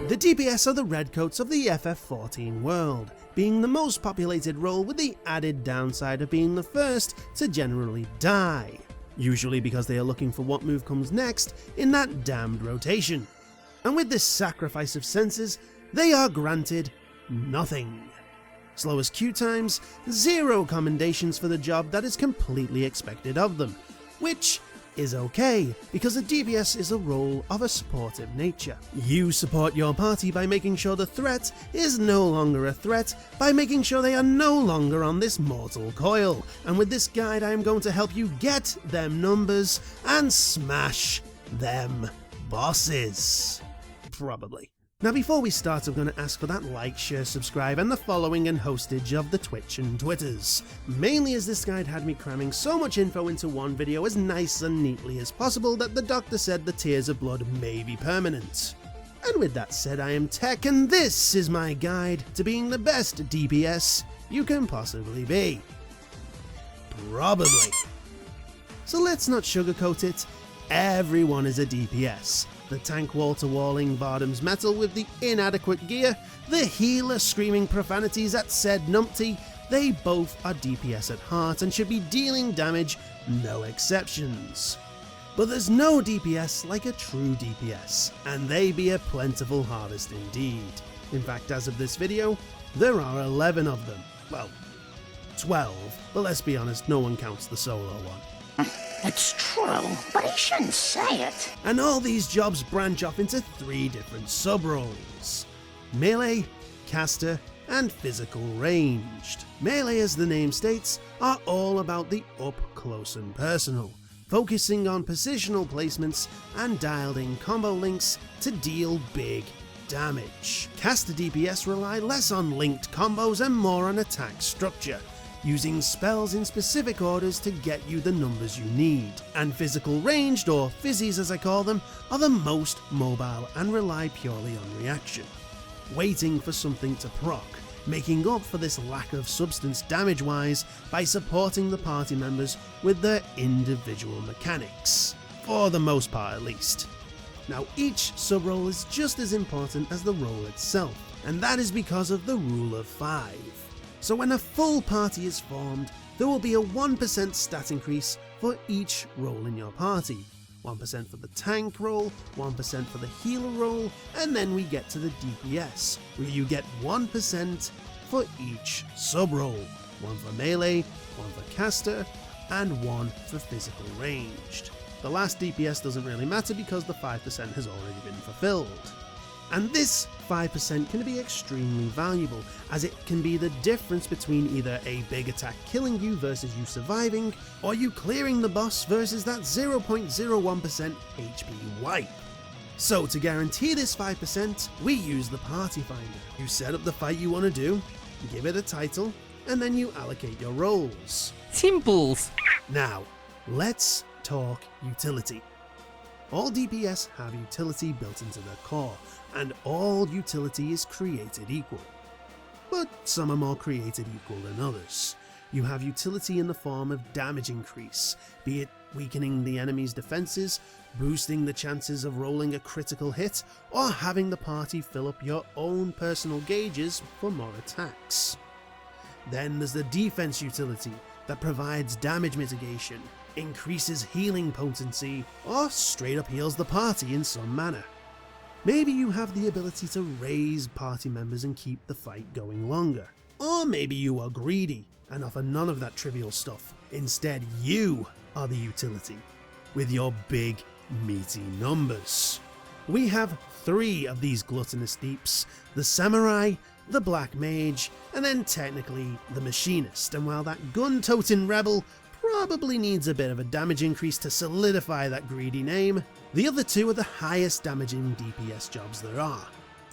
The DPS are the redcoats of the FF14 world, being the most populated role with the added downside of being the first to generally die, usually because they are looking for what move comes next in that damned rotation. And with this sacrifice of senses, they are granted nothing. Slowest queue times, 0 commendations for the job that is completely expected of them, which is okay, because the DPS is a role of a supportive nature. You support your party by making sure the threat is no longer a threat, by making sure they are no longer on this mortal coil, and with this guide I am going to help you get them numbers and smash them bosses. Probably. Now before we start, I'm going to ask for that like, share, subscribe and the following and hostage of the Twitch and Twitters. Mainly as this guide had me cramming so much info into one video as nice and neatly as possible that the doctor said the tears of blood may be permanent. And with that said, I am Tech and this is my guide to being the best DPS you can possibly be. Probably. So let's not sugarcoat it, everyone is a DPS. The tank wall-to-walling Vardam's metal with the inadequate gear, the healer screaming profanities at said numpty, they both are DPS at heart and should be dealing damage, no exceptions. But there's no DPS like a true DPS, and they be a plentiful harvest indeed. In fact, as of this video, there are 11 of them. Well, 12, but let's be honest, no one counts the solo one. It's true, but he shouldn't say it. And all these jobs branch off into 3 different sub-roles: melee, caster, and physical ranged. Melee, as the name states, are all about the up close and personal, focusing on positional placements and dialed in combo links to deal big damage. Caster DPS rely less on linked combos and more on attack structure, using spells in specific orders to get you the numbers you need. And physical ranged, or fizzies as I call them, are the most mobile and rely purely on reaction, waiting for something to proc, making up for this lack of substance damage-wise by supporting the party members with their individual mechanics, for the most part at least. Now each sub-role is just as important as the role itself, and that is because of the rule of 5. So when a full party is formed, there will be a 1% stat increase for each role in your party. 1% for the tank role, 1% for the healer role, and then we get to the DPS, where you get 1% for each sub-role. 1 for melee, 1 for caster, and 1 for physical ranged. The last DPS doesn't really matter because the 5% has already been fulfilled. And this 5% can be extremely valuable, as it can be the difference between either a big attack killing you versus you surviving, or you clearing the boss versus that 0.01% HP wipe. So to guarantee this 5%, we use the Party Finder. You set up the fight you want to do, give it a title, and then you allocate your roles. Simples. Now, let's talk utility. All DPS have utility built into their core, and all utility is created equal. But some are more created equal than others. You have utility in the form of damage increase, be it weakening the enemy's defenses, boosting the chances of rolling a critical hit, or having the party fill up your own personal gauges for more attacks. Then there's the defense utility that provides damage mitigation, increases healing potency, or straight up heals the party in some manner. Maybe you have the ability to raise party members and keep the fight going longer. Or maybe you are greedy and offer none of that trivial stuff. Instead, you are the utility, with your big, meaty numbers. We have 3 of these gluttonous deeps: the samurai, the black mage, and then technically the machinist. And while that gun-toting rebel probably needs a bit of a damage increase to solidify that greedy name, the other 2 are the highest damaging DPS jobs there are.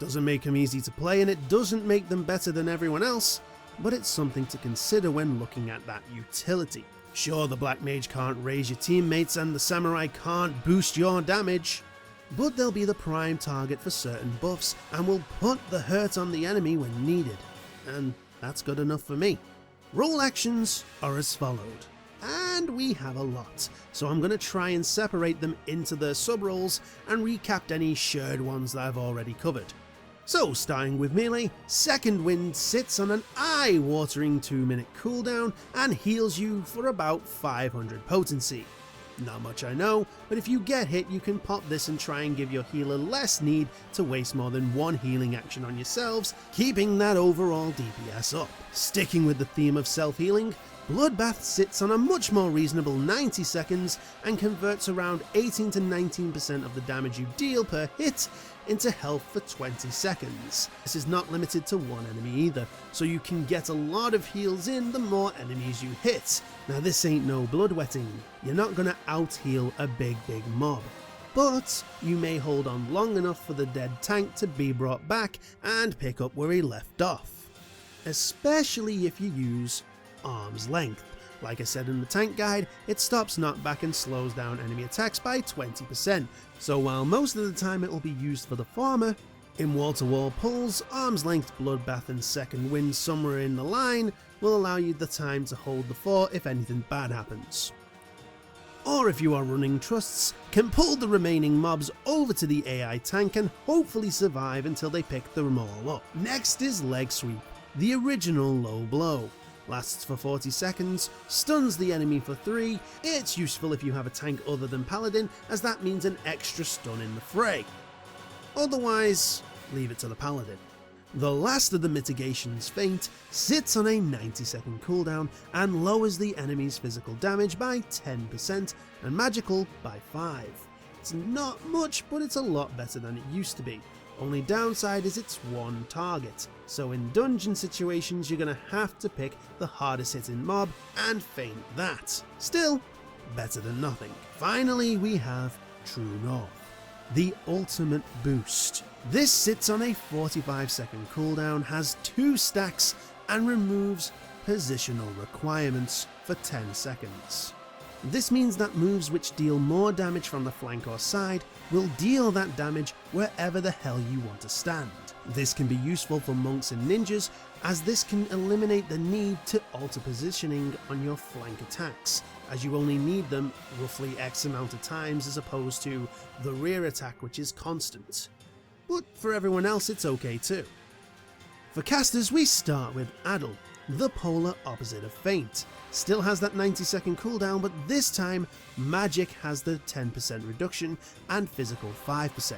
Doesn't make them easy to play, and it doesn't make them better than everyone else, but it's something to consider when looking at that utility. Sure, the black mage can't raise your teammates and the samurai can't boost your damage, but they'll be the prime target for certain buffs and will put the hurt on the enemy when needed, and that's good enough for me. Role actions are as followed. And we have a lot, so I'm going to try and separate them into their sub-roles and recap any shared ones that I've already covered. So starting with melee, Second Wind sits on an eye-watering 2-minute cooldown and heals you for about 500 potency. Not much I know, but if you get hit you can pop this and try and give your healer less need to waste more than one healing action on yourselves, keeping that overall DPS up. Sticking with the theme of self-healing, Bloodbath sits on a much more reasonable 90 seconds and converts around 18 to 19% of the damage you deal per hit into health for 20 seconds. This is not limited to one enemy either, so you can get a lot of heals in the more enemies you hit. Now this ain't no bloodwetting, you're not gonna out-heal a big mob, but you may hold on long enough for the dead tank to be brought back and pick up where he left off, especially if you use Arm's Length. Like I said in the tank guide, it stops knockback and slows down enemy attacks by 20%, so while most of the time it will be used for the farmer, in wall-to-wall pulls, Arm's Length, Bloodbath and Second Wind somewhere in the line will allow you the time to hold the fort if anything bad happens. Or if you are running trusts, can pull the remaining mobs over to the AI tank and hopefully survive until they pick them all up. Next is Leg Sweep, the original low blow. Lasts for 40 seconds, stuns the enemy for 3, it's useful if you have a tank other than Paladin as that means an extra stun in the fray. Otherwise, leave it to the Paladin. The last of the mitigations, Feint, sits on a 90-second cooldown and lowers the enemy's physical damage by 10% and magical by 5. It's not much, but it's a lot better than it used to be. Only downside is it's one target, so in dungeon situations you're gonna have to pick the hardest hitting mob and feint that. Still, better than nothing. Finally we have True North, the ultimate boost. This sits on a 45-second cooldown, has 2 stacks and removes positional requirements for 10 seconds. This means that moves which deal more damage from the flank or side will deal that damage wherever the hell you want to stand. This can be useful for monks and ninjas, as this can eliminate the need to alter positioning on your flank attacks, as you only need them roughly X amount of times as opposed to the rear attack which is constant. But for everyone else it's okay too. For casters we start with Addle, the polar opposite of Feint. Still has that 90-second cooldown, but this time magic has the 10% reduction and physical 5%.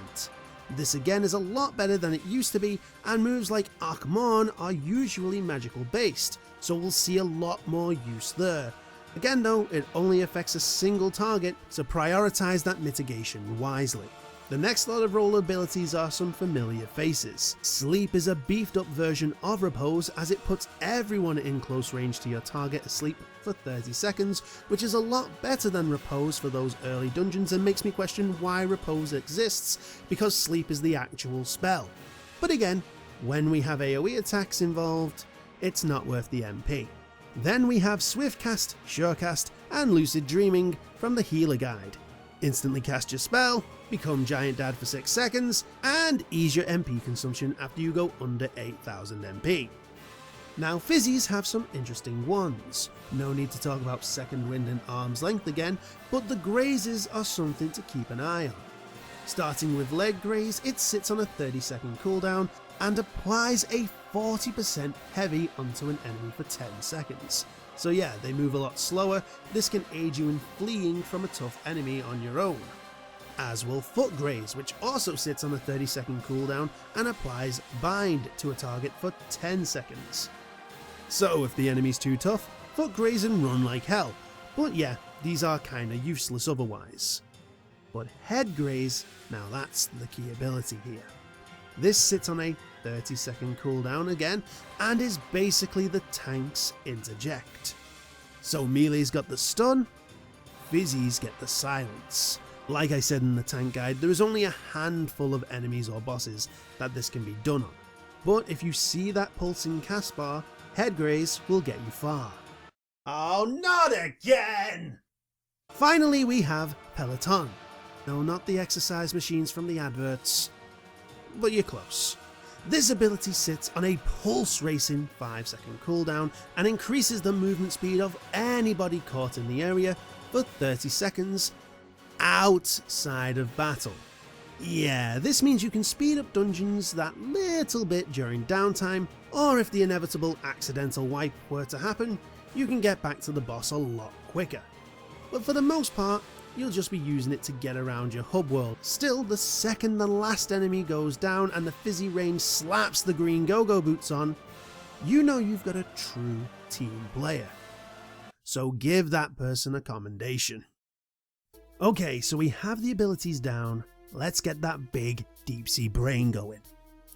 This again is a lot better than it used to be, and moves like Archmon are usually magical based, so we'll see a lot more use there. Again though, it only affects a single target, so prioritize that mitigation wisely. The next lot of role abilities are some familiar faces. Sleep is a beefed up version of Repose, as it puts everyone in close range to your target asleep for 30 seconds, which is a lot better than Repose for those early dungeons and makes me question why Repose exists, because Sleep is the actual spell. But again, when we have AoE attacks involved, it's not worth the MP. Then we have Swift Cast, Surecast and Lucid Dreaming from the Healer Guide. Instantly cast your spell, become Giant Dad for 6 seconds, and ease your MP consumption after you go under 8000 MP. Now Fizzies have some interesting ones. No need to talk about Second Wind and Arm's Length again, but the grazes are something to keep an eye on. Starting with Leg Graze, it sits on a 30-second cooldown and applies a 40% heavy onto an enemy for 10 seconds. So yeah, they move a lot slower. This can aid you in fleeing from a tough enemy on your own. As will Foot Graze, which also sits on a 30-second cooldown and applies Bind to a target for 10 seconds. So if the enemy's too tough, Foot Graze and run like hell. But yeah, these are kinda useless otherwise. But Head Graze, now that's the key ability here. This sits on a 30-second cooldown again, and is basically the tank's interject. So melee's got the stun, Fizzies get the silence. Like I said in the tank guide, there is only a handful of enemies or bosses that this can be done on. But if you see that pulsing cast bar, Head Graze will get you far. Oh, not again! Finally we have Peloton. No, not the exercise machines from the adverts, but you're close. This ability sits on a pulse racing 5-second cooldown and increases the movement speed of anybody caught in the area for 30 seconds outside of battle. Yeah, this means you can speed up dungeons that little bit during downtime, or if the inevitable accidental wipe were to happen, you can get back to the boss a lot quicker. But for the most part, you'll just be using it to get around your hub world. Still, the second the last enemy goes down and the fizzy rain slaps the green go-go boots on, you know you've got a true team player. So give that person a commendation. Okay, so we have the abilities down, let's get that big deep sea brain going.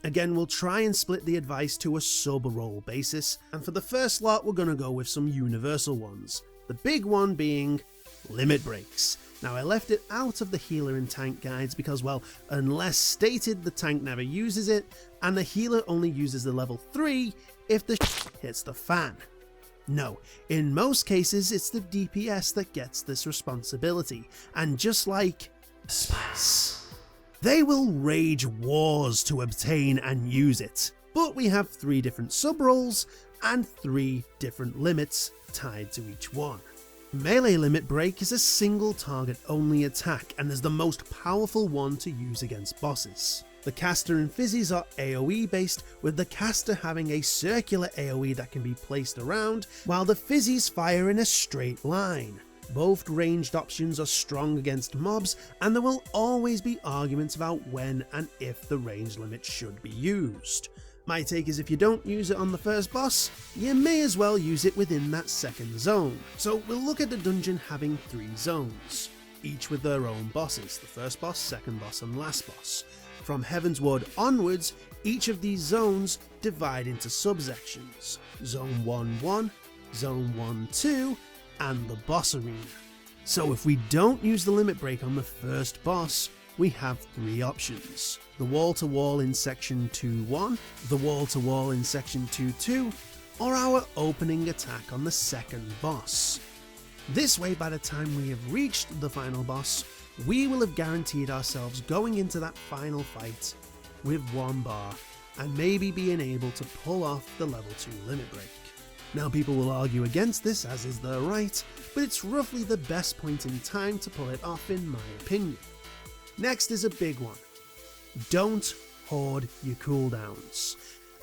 Again, we'll try and split the advice to a sub-role basis, and for the first lot we're going to go with some universal ones. The big one being limit breaks. Now I left it out of the healer and tank guides because, well, unless stated, the tank never uses it, and the healer only uses the level 3 if the hits the fan. No, in most cases it's the DPS that gets this responsibility, and just like spice, they will rage wars to obtain and use it. But we have 3 different sub-roles and 3 different limits tied to each one. Melee Limit Break is a single target only attack and is the most powerful one to use against bosses. The caster and fizzies are AoE based, with the caster having a circular AoE that can be placed around, while the fizzies fire in a straight line. Both ranged options are strong against mobs, and there will always be arguments about when and if the range limit should be used. My take is if you don't use it on the first boss, you may as well use it within that second zone. So we'll look at the dungeon having 3 zones, each with their own bosses, the first boss, second boss and last boss. From Heavensward onwards, each of these zones divide into subsections, Zone 1-1, Zone 1-2, and the boss arena. So if we don't use the limit break on the first boss, we have 3 options. The wall-to-wall in section 2-1, the wall-to-wall in section 2-2, or our opening attack on the second boss. This way, by the time we have reached the final boss, we will have guaranteed ourselves going into that final fight with 1 bar and maybe being able to pull off the level 2 limit break. Now people will argue against this, as is their right, but it's roughly the best point in time to pull it off in my opinion. Next is a big one. Don't hoard your cooldowns.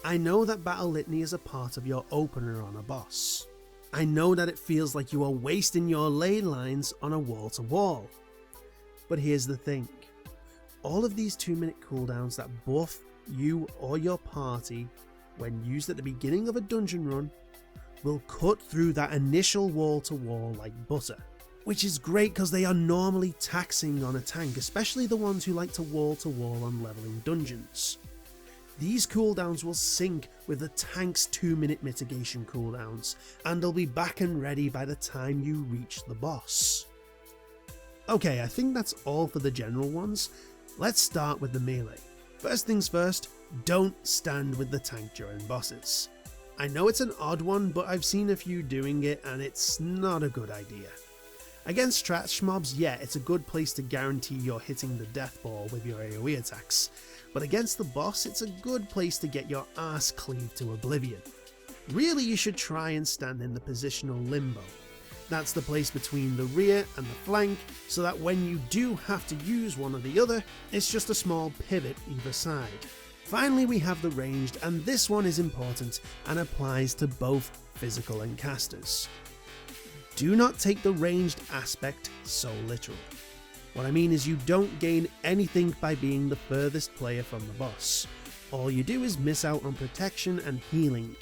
I know that Battle Litany is a part of your opener on a boss. I know that it feels like you are wasting your lane lines on a wall to wall. But here's the thing. All of these 2-minute cooldowns that buff you or your party when used at the beginning of a dungeon run will cut through that initial wall to wall like butter. Which is great because they are normally taxing on a tank, especially the ones who like to wall on leveling dungeons. These cooldowns will sync with the tank's 2-minute mitigation cooldowns, and they'll be back and ready by the time you reach the boss. Okay, I think that's all for the general ones. Let's start with the melee. First things first, don't stand with the tank during bosses. I know it's an odd one, but I've seen a few doing it and it's not a good idea. Against trash mobs, yeah, it's a good place to guarantee you're hitting the death ball with your AoE attacks, but against the boss, it's a good place to get your ass cleaved to oblivion. Really, you should try and stand in the positional limbo. That's the place between the rear and the flank, so that when you do have to use one or the other, it's just a small pivot either side. Finally, we have the ranged, and this one is important and applies to both physical and casters. Do not take the ranged aspect so literal. What I mean is you don't gain anything by being the furthest player from the boss. All you do is miss out on protection and healing.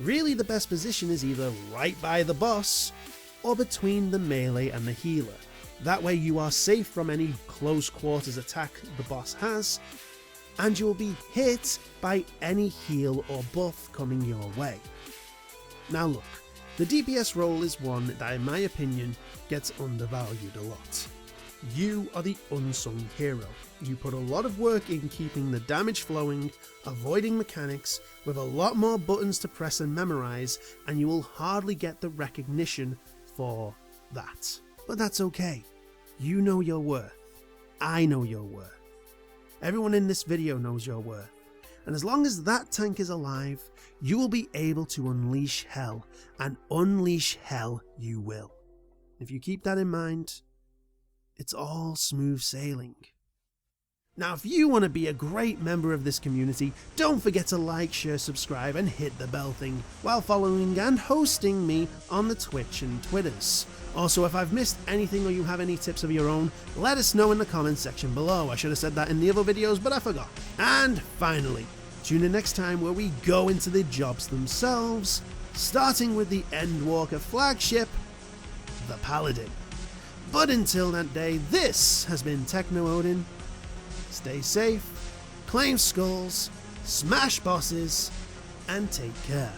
Really, the best position is either right by the boss or between the melee and the healer. That way you are safe from any close quarters attack the boss has, and you'll be hit by any heal or buff coming your way. Now look, the DPS role is one that in my opinion gets undervalued a lot. You are the unsung hero. You put a lot of work in keeping the damage flowing, avoiding mechanics, with a lot more buttons to press and memorize, and you will hardly get the recognition for that. But that's okay. You know your worth. I know your worth. Everyone in this video knows your worth. And as long as that tank is alive, you will be able to unleash hell, and unleash hell you will. If you keep that in mind, it's all smooth sailing. Now, if you want to be a great member of this community, don't forget to like, share, subscribe, and hit the bell thing while following and hosting me on the Twitch and Twitters. Also, if I've missed anything or you have any tips of your own, let us know in the comments section below. I should have said that in the other videos, but I forgot. And finally, tune in next time where we go into the jobs themselves, starting with the Endwalker flagship, the Paladin. But until that day, this has been Techno Odin. Stay safe, claim skulls, smash bosses, and take care.